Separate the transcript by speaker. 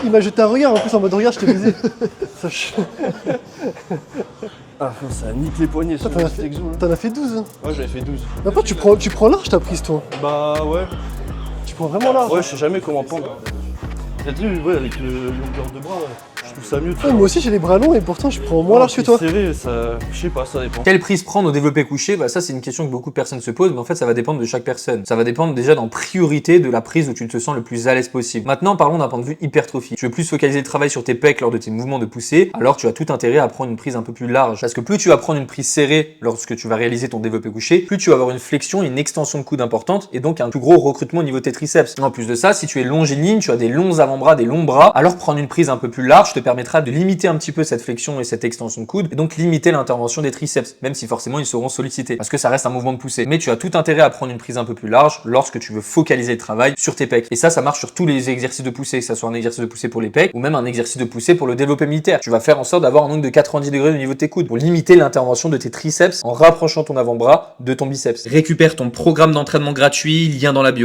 Speaker 1: Il m'a jeté un regard en plus en mode regarde, je te baisé. Sache.
Speaker 2: Ah, ça nique les poignets sur cet exo.
Speaker 1: T'en as fait 12. Hein.
Speaker 2: Ouais, j'avais fait 12.
Speaker 1: Après, tu prends large ta prise, toi.
Speaker 2: Bah ouais.
Speaker 1: Tu prends vraiment large.
Speaker 2: Ouais, je sais jamais comment prendre. T'as vu, ouais, avec le longueur de bras, je trouve ça mieux.
Speaker 1: Ouais, moi aussi, j'ai les bras longs et pourtant, je prends moins large que toi.
Speaker 2: Serré, ça, je sais pas, ça dépend.
Speaker 3: Quelle prise prendre au développé couché? Bah ça c'est une question que beaucoup de personnes se posent, mais en fait ça va dépendre de chaque personne. Ça va dépendre déjà dans priorité de la prise où tu te sens le plus à l'aise possible. Maintenant parlons d'un point de vue hypertrophie. Tu veux plus focaliser le travail sur tes pecs lors de tes mouvements de poussée, alors tu as tout intérêt à prendre une prise un peu plus large. Parce que plus tu vas prendre une prise serrée lorsque tu vas réaliser ton développé couché, plus tu vas avoir une flexion et une extension de coude importante et donc un plus gros recrutement au niveau de tes triceps. En plus de ça, si tu es longiligne, tu as des longs avant-bras, des longs bras, alors prendre une prise un peu plus large te permettra de limiter un petit peu cette flexion et cette extension de coude et donc limiter l'intervention des triceps, même si forcément ils seront sollicités parce que ça reste un mouvement de poussée. Mais tu as tout intérêt à prendre une prise un peu plus large lorsque tu veux focaliser le travail sur tes pecs. Et ça marche sur tous les exercices de poussée, que ça soit un exercice de poussée pour les pecs ou même un exercice de poussée pour le développé militaire. Tu vas faire en sorte d'avoir un angle de 90 degrés au niveau de tes coudes pour limiter l'intervention de tes triceps en rapprochant ton avant-bras de ton biceps. Récupère ton programme d'entraînement gratuit, lien dans la bio.